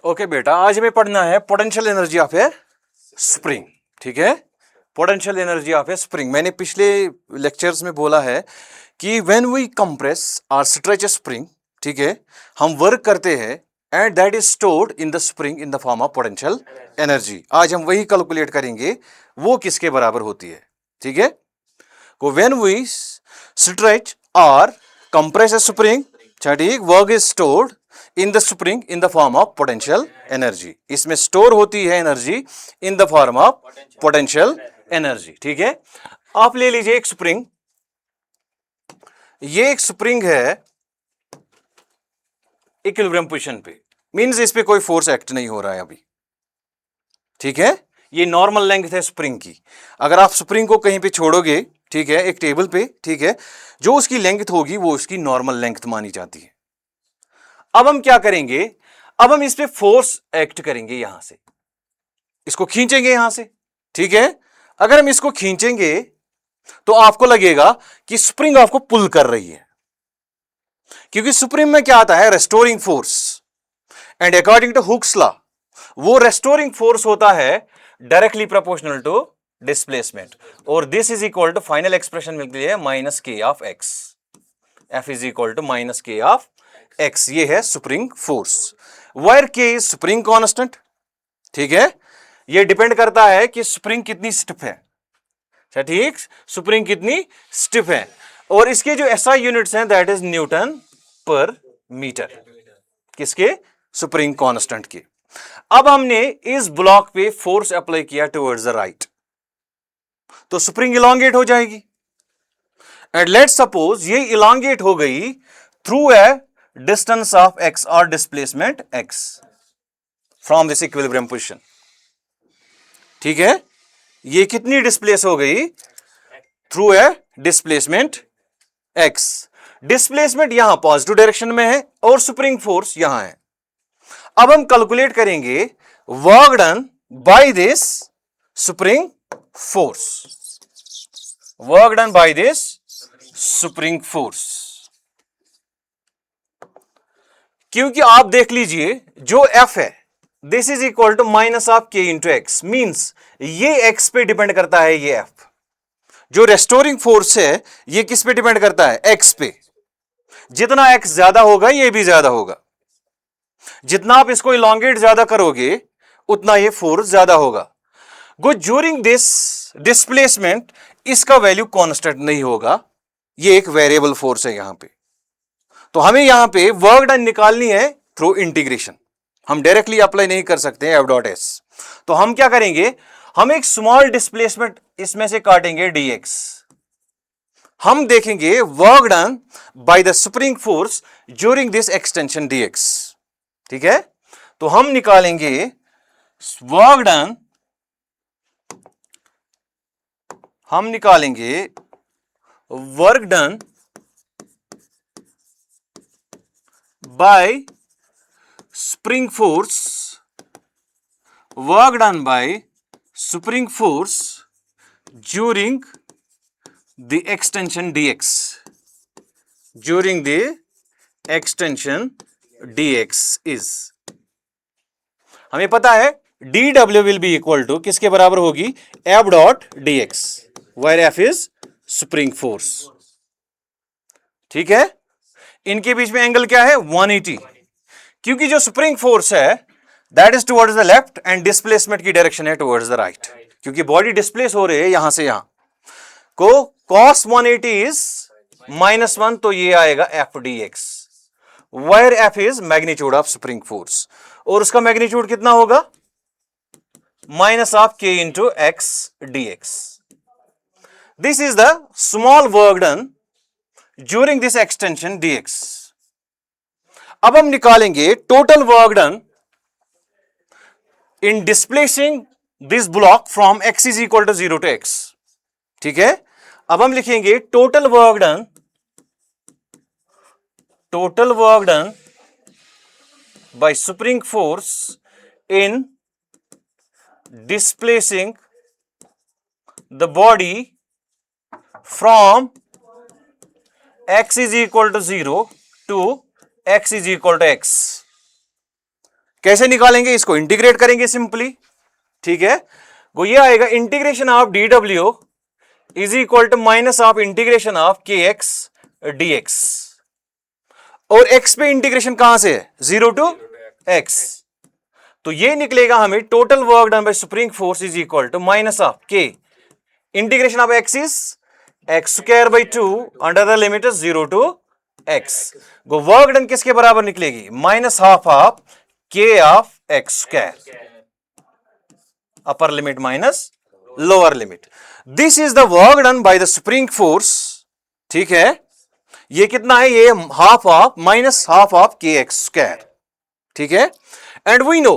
Okay बेटा, आज हमें पढ़ना है potential energy of a spring. ठीक है, potential energy of a spring. मैंने पिछले लेक्चर्स में बोला है कि व्हेन वी कंप्रेस और स्ट्रेच ए स्प्रिंग, ठीक है, हम वर्क करते हैं and that is stored in the spring in the form of potential energy. आज हम वही कैलकुलेट करेंगे, वो किसके बराबर होती है। ठीक है, तो व्हेन वी स्ट्रेच और कंप्रेस ए स्प्रिंग, ठीक, work is stored in the spring in the form of potential energy. इसमें स्टोर होती है energy in the form of potential energy. ठीक है, आप ले लीजिए एक स्प्रिंग, ये एक स्प्रिंग है इक्विलिब्रियम पोजीशन पे, मींस इस पे कोई फोर्स एक्ट नहीं हो रहा है अभी। ठीक है, ये नॉर्मल लेंथ है स्प्रिंग की। अगर आप स्प्रिंग को कहीं पे छोड़ोगे, ठीक है, एक टेबल पे, ठीक है, जो उसकी लेंथ होगी वो उसकी नॉर्मल लेंथ मानी जाती है। अब हम क्या करेंगे, अब हम इस पे फोर्स एक्ट करेंगे, यहां से इसको खींचेंगे यहां से। ठीक है, अगर हम इसको खींचेंगे तो आपको लगेगा कि स्प्रिंग आपको पुल कर रही है, क्योंकि स्प्रिंग में क्या आता है, restoring force, and according to Hooke's law वो रेस्टोरिंग फोर्स होता है डायरेक्टली प्रोपोर्शनल टू डिस्प्लेसमेंट, और this is equal to final expression मिलती है minus K of X. F is equal to minus K of X, ये है spring force, where के is spring constant. ठीक है, ये डिपेंड करता है कि स्प्रिंग कितनी स्टिफ है। ठीक, स्प्रिंग कितनी स्टिफ है, और इसके जो एसआई यूनिट्स हैं दैट इज न्यूटन पर मीटर, किसके, स्प्रिंग कांस्टेंट के। अब हमने इस ब्लॉक पे फोर्स अप्लाई किया टुवर्ड्स द राइट, तो स्प्रिंग इलांगेट हो जाएगी, एंड लेट्स सपोज ये इलांगेट हो गई through a distance of x और displacement x from this equilibrium position. ठीक है, ये कितनी डिस्प्लेस हो गई, through a displacement x। Displacement यहां पॉजिटिव डायरेक्शन में है और स्प्रिंग फोर्स यहां है। अब हम कैलकुलेट करेंगे work done by this spring force, work done by this spring force. क्योंकि आप देख लीजिए जो F है this is equal to minus of K into X, means ये x पे डिपेंड करता है, ये F जो रेस्टोरिंग फोर्स है ये किस पे डिपेंड करता है, x पे। जितना x ज्यादा होगा ये भी ज्यादा होगा, जितना आप इसको इलांगेट ज्यादा करोगे उतना ये फोर्स ज्यादा होगा। गो ज्यूरिंग दिस डिस्प्लेसमेंट इसका वैल्यू कांस्टेंट नहीं होगा, ये एक वेरिएबल फोर्स है यहां पे। तो हमें यहां पे वर्क डन निकालनी है थ्रू इंटीग्रेशन, हम डायरेक्टली अप्लाई नहीं कर सकते एफ डॉट एस। तो हम क्या करेंगे, हम एक स्मॉल डिस्प्लेसमेंट इसमें से काटेंगे dx, हम देखेंगे work done by the spring force during this extension dx। ठीक है, तो हम निकालेंगे वर्क डन, हम निकालेंगे work done by spring force, work done by spring force during the extension dx, during the extension dx is, हमें पता है dw will be equal to किसके बराबर होगी, f dot dx, where f is spring force। ठीक है, इनके बीच में एंगल क्या है, 180, क्योंकि जो स्प्रिंग फोर्स है that is towards the left and displacement की डायरेक्शन है टुवर्ड्स द राइट, क्योंकि बॉडी डिस्प्लेस हो रही है यहां से यहां को। cos 180 इज -1, तो ये आएगा f dx, where f is magnitude of spring force, और उसका मैग्नीट्यूड कितना होगा, minus of k into X dx। This is the small work done during this extension dx। अब हम निकालेंगे total work done in displacing this block from x is equal to 0 to x। ठीक है, अब हम लिखेंगे total work done, total work done by spring force in displacing the body from x is equal to 0 to x is equal to x। कैसे निकालेंगे इसको? Integrate करेंगे simply, ठीक है। वो ये आएगा integration of D W is equal to minus of integration of के एक्स डीएक्स। और एक्स पे इंटीग्रेशन कहां से है? 0 टू एक्स। तो ये निकलेगा हमें total work done by spring force is equal to minus of k integration of x is x square by 2 under the limit 0 to x. वो वर्क डन किसके बराबर निकलेगी? Minus half of k of x square, upper limit minus lower limit. This is the work done by the spring force, ठीक है। ये कितना है? ये half of minus half of के एक्स स्क्वायर, ठीक है। And we know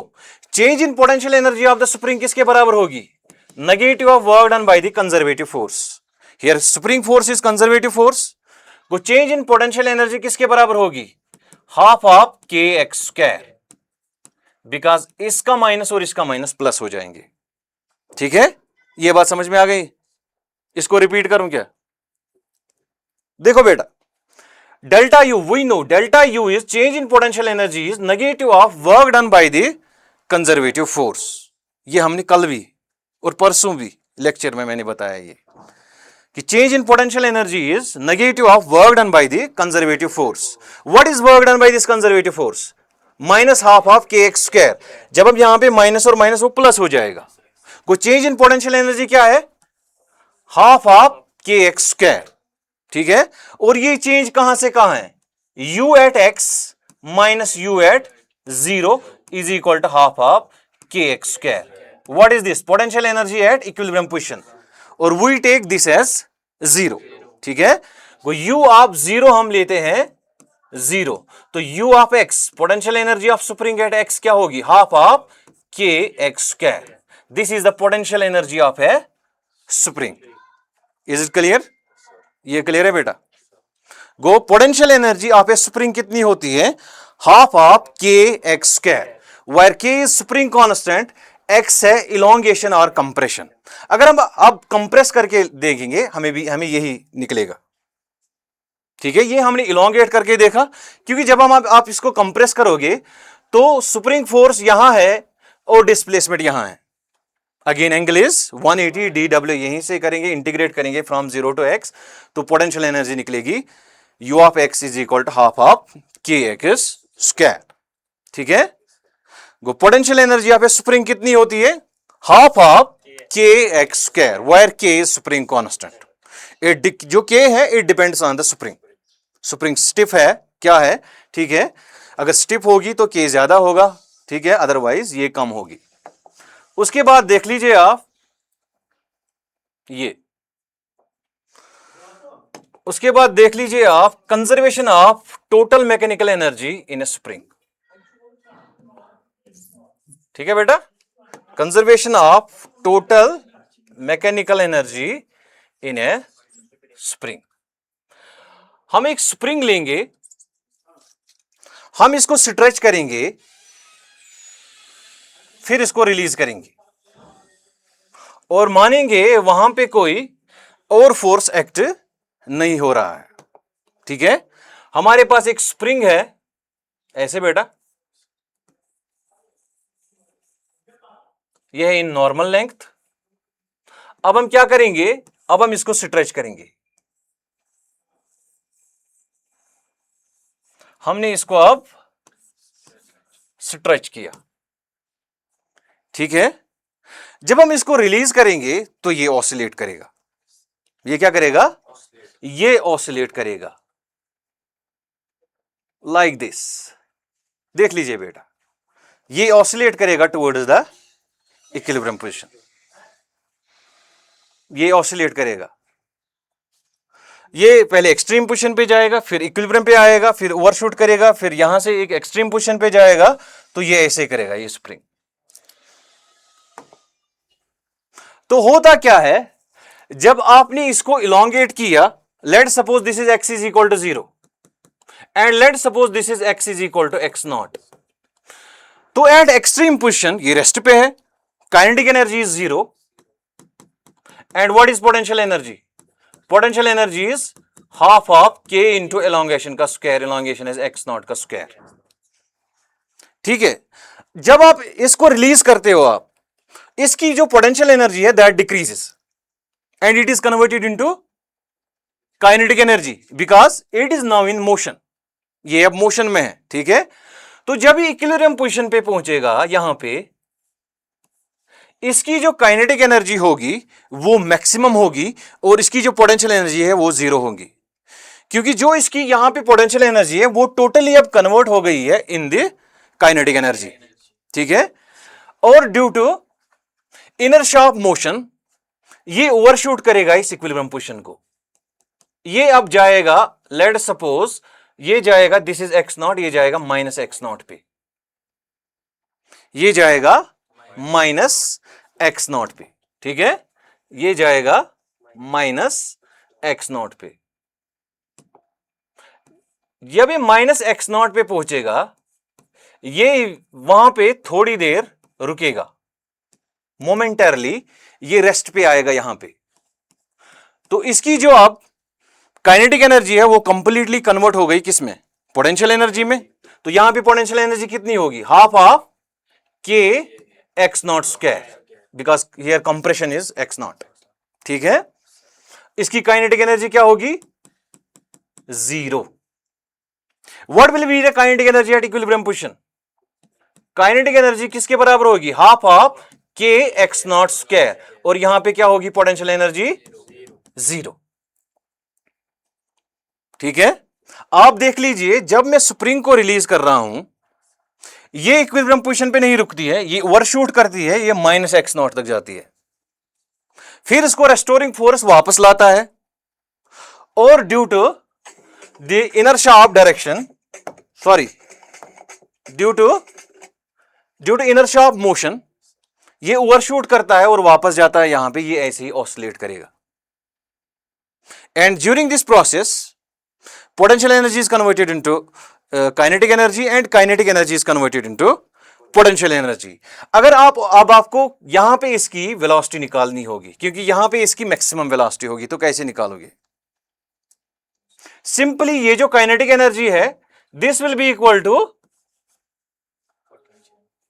change in potential energy of the spring किसके बराबर होगी? Negative of work done by the conservative force. Here spring force is conservative force. वो change in potential energy किसके बराबर होगी? हाफ ऑफ के एक्स स्क्वायर, बिकॉज इसका minus और इसका माइनस प्लस हो जाएंगे, ठीक है। ये बात समझ में आ गई? इसको रिपीट करूं क्या? देखो बेटा, delta U, we know delta U is change in potential energy is negative of work done by the conservative force. ये हमने कल भी और परसों भी लेक्चर में मैंने बताया ये कि change in potential energy is negative of work done by the conservative force. What is work done by this conservative force? Minus half of के एक्स स्क्वायर। जब अब यहां पे माइनस और माइनस वो प्लस हो जाएगा। को चेंज इन पोटेंशियल एनर्जी क्या है? हाफ ऑफ के एक्स स्क्वायर, ठीक है। और ये चेंज कहां से कहां है? u at x minus u at 0 is equal to half of के x square. What is this? Potential energy at equilibrium position, और वी टेक दिस एज 0, ठीक है। वो u ऑफ 0 हम लेते हैं 0, तो u of x potential energy of spring at x क्या होगी? हाफ ऑफ के x square. This is the potential energy of a spring. Is it clear? ये क्लियर है बेटा? Go potential energy of a spring कितनी होती है? Half of के एक्स स्क्वायर, वेयर के इज स्प्रिंग कांस्टेंट, एक्स है इलोंगेशन और कंप्रेशन। अगर हम अब कंप्रेस करके देखेंगे हमें यही निकलेगा, ठीक है। ये हमने इलोंगेट करके देखा, क्योंकि जब हम आप इसको कंप्रेस करोगे तो स्प्रिंग फोर्स यहां है और डिस्प्लेसमेंट यहां है। अगेन एंगल इज 180 डी डब्ल्यू, यहीं से करेंगे, इंटीग्रेट करेंगे फ्रॉम 0 टू एक्स, तो पोटेंशियल एनर्जी निकलेगी u of x is equal to half of के एक्स स्क्वायर, ठीक है। Potential energy of a spring कितनी होती है? हाफ ऑफ के एक्स स्क्वायर, वेयर के इज स्प्रिंग कांस्टेंट। जो k है it depends on the spring. Spring stiff है क्या है, ठीक है। अगर स्टिफ होगी तो k ज्यादा होगा, ठीक है, अदरवाइज ये कम होगी। उसके बाद देख लीजिए आप ये, उसके बाद देख लीजिए आप conservation of total mechanical energy in A spring, ठीक है बेटा। Conservation of total mechanical energy in A spring. हम एक स्प्रिंग लेंगे, हम इसको स्ट्रेच करेंगे, फिर इसको रिलीज करेंगे और मानेंगे वहां पे कोई और फोर्स एक्ट नहीं हो रहा है, ठीक है। हमारे पास एक स्प्रिंग है ऐसे बेटा, यह है इन नॉर्मल लेंथ। अब हम क्या करेंगे? अब हम इसको स्ट्रेच करेंगे। हमने इसको अब स्ट्रेच किया, ठीक है। जब हम इसको रिलीज करेंगे तो ये ऑसिलेट करेगा। ये क्या करेगा? ये ऑसिलेट करेगा लाइक दिस। देख लीजिए बेटा, ये ऑसिलेट करेगा टुवर्ड्स द इक्विलिब्रियम पोजीशन, ये ऑसिलेट करेगा। ये पहले एक्सट्रीम पोजीशन पे जाएगा, फिर इक्विलिब्रियम पे आएगा, फिर ओवरशूट करेगा, फिर यहां से एक एक्सट्रीम पोजीशन पे जाएगा, तो ये ऐसे करेगा ये स्प्रिंग। तो होता क्या है, जब आपने इसको इलोंगेट किया, let suppose this is x is equal to 0 and let suppose this is x is equal to x not, तो एट एक्सट्रीम पोजीशन ये रेस्ट पे है, kinetic energy is 0 and what is potential energy? Potential energy is half of k into elongation का square, elongation is x not का square, ठीक है। जब आप इसको रिलीज करते हो, आप इसकी जो पोटेंशियल एनर्जी है that decreases and it is converted into kinetic energy because it is now in motion. ये अब मोशन में है, ठीक है। तो जब ये इक्विलिब्रियम पोजीशन पे पहुंचेगा, यहां पे इसकी जो काइनेटिक एनर्जी होगी वो मैक्सिमम होगी और इसकी जो पोटेंशियल एनर्जी है वो जीरो होगी, क्योंकि जो इसकी यहां पे पोटेंशियल एनर्जी है वो टोटली अब कन्वर्ट हो गई है इन द काइनेटिक एनर्जी, ठीक है। और due to inertia of motion ये ओवरशूट करेगा इस इक्विलिब्रियम पोजीशन को। ये अब जाएगा, लेट सपोज ये जाएगा, दिस इज एक्स नॉट, ये जाएगा माइनस एक्स नॉट पे, ये जाएगा माइनस एक्स नॉट पे, ठीक है। ये जाएगा माइनस एक्स नॉट पे। जब ये माइनस एक्स नॉट पे पहुंचेगा, ये वहां पे थोड़ी देर रुकेगा, मोमेंटरली ये रेस्ट पे आएगा यहां पे। तो इसकी जो अब काइनेटिक एनर्जी है वो कंप्लीटली कन्वर्ट हो गई किसमें, पोटेंशियल एनर्जी में। तो यहां पे पोटेंशियल एनर्जी कितनी होगी, हाफ ऑफ के x not square, because here compression is x not, ठीक है। इसकी काइनेटिक एनर्जी क्या होगी, zero. What will be the kinetic energy at equilibrium position, kinetic energy किसके बराबर होगी, हाफ ऑफ के एक्स नॉट स्क्वायर, और यहां पे क्या होगी पोटेंशियल एनर्जी, जीरो, ठीक है। आप देख लीजिए, जब मैं स्प्रिंग को रिलीज कर रहा हूं, ये इक्विलिब्रियम पोजीशन पे नहीं रुकती है, ये ओवरशूट करती है, ये माइनस एक्स नॉट तक जाती है, फिर इसको रेस्टोरिंग फोर्स वापस लाता है, और due to the inertia of direction, sorry due to inertia of motion ये ओवरशूट करता है और वापस जाता है यहां पे, ये ऐसे ही ऑसिलेट करेगा। And during this process potential energy is converted into kinetic energy and kinetic energy is converted into potential energy। अगर आप अब आपको यहां पे इसकी वेलोसिटी निकालनी होगी, क्योंकि यहां पे इसकी मैक्सिमम वेलोसिटी होगी, तो कैसे निकालोगे, सिंपली ये जो काइनेटिक एनर्जी है this will be equal to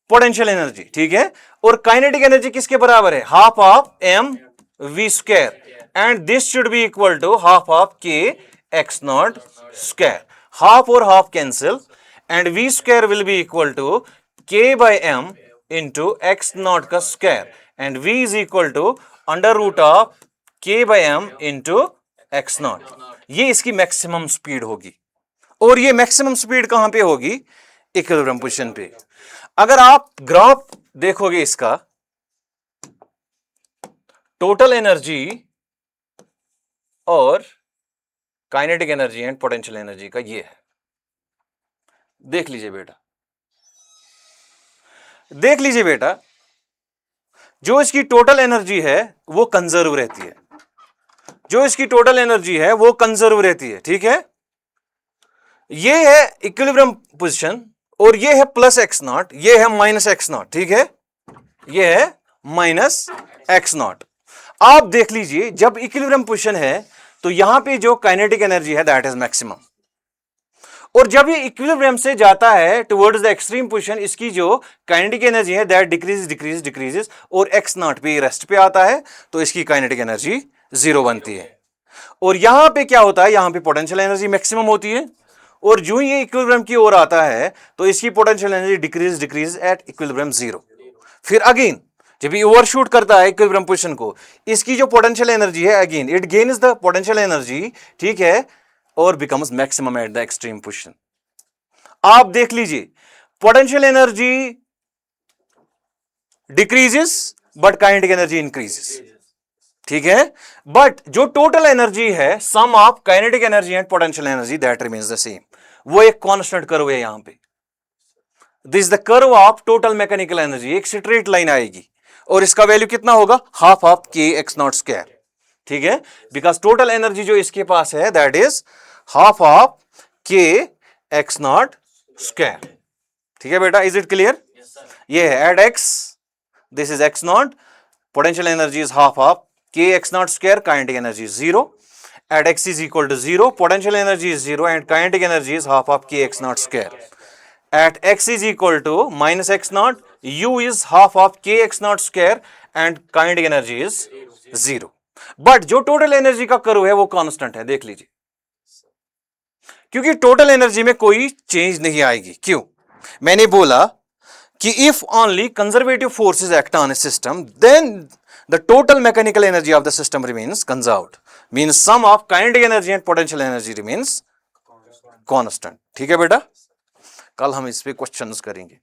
potential energy, ठीक है। और काइनेटिक एनर्जी किसके बराबर है, half of m v square, and this should be equal to half of के एक्स नॉट स्क्वायर। हाफ और half cancel and v square will be equal to k by m into x not का square, and v is equal to under root of k by m into x not. ये इसकी maximum speed होगी, और ये maximum speed कहां पे होगी, equilibrium position पे। अगर आप ग्राफ देखोगे इसका, टोटल एनर्जी और kinetic energy and potential energy का ये है, देख लीजिए बेटा, देख लीजिए बेटा, जो इसकी टोटल एनर्जी है वो कंजर्व रहती है, जो इसकी टोटल एनर्जी है वो कंजर्व रहती है, ठीक है। ये है इक्विलिब्रियम पोजीशन, और ये है प्लस एक्स नॉट, ये है माइनस एक्स नॉट, ठीक है, ये है माइनस एक्स नॉट। आप देख लीजिए, जब इक्विलिब्रियम पोजीशन है तो यहां पे जो काइनेटिक एनर्जी है दैट इज मैक्सिमम, और जब ये इक्विलिब्रियम से जाता है टुवर्ड्स द एक्सट्रीम पोजीशन, इसकी जो काइनेटिक एनर्जी है दैट डिक्रीजेस और एक्स नॉट पे रेस्ट पे आता है, तो इसकी काइनेटिक एनर्जी जीरो बनती है। और यहां पे क्या होता है, यहां पे पोटेंशियल एनर्जी मैक्सिमम होती है, और जो ये इक्विलिब्रियम की ओर आता है तो इसकी potential energy decrease at equilibrium zero. फिर अगेन जब ये ओवरशूट करता है इक्विलिब्रियम पोजीशन को, इसकी जो पोटेंशियल एनर्जी है again it gains the potential energy, ठीक है, और becomes maximum at the extreme position. आप देख लीजिए, potential energy decreases but kinetic energy increases, ठीक है। बट जो टोटल एनर्जी है, sum of kinetic energy and potential energy that remains the same, वो एक कांस्टेंट कर्व है यहां पे। This the curve of total mechanical energy, एक स्ट्रेट लाइन आएगी, और इसका वैल्यू कितना होगा, हाफ ऑफ के एक्स नॉट स्क्वायर, ठीक है, बिकॉज टोटल एनर्जी जो इसके पास है दैट इज हाफ ऑफ के एक्स नॉट स्क्वायर, ठीक है बेटा, इज इट क्लियर। ये है at x, this is x not, potential energy is half of के x not square, kinetic energy zero, at x is equal to zero, potential energy is zero, and kinetic energy is half of के x not square, at x is equal to minus x naught, u is half of k x naught square and kinetic energy is 0. But जो total energy का curve है वो constant है, देख लीजिए, क्योंकि total energy में कोई चेंज नहीं आएगी। क्यों? मैंने बोला कि if only conservative forces act on a system then the total mechanical energy of the system remains conserved, means sum of kinetic energy and potential energy remains constant. ठीक है बेटा, कल हम इस पे क्वेश्चंस करेंगे।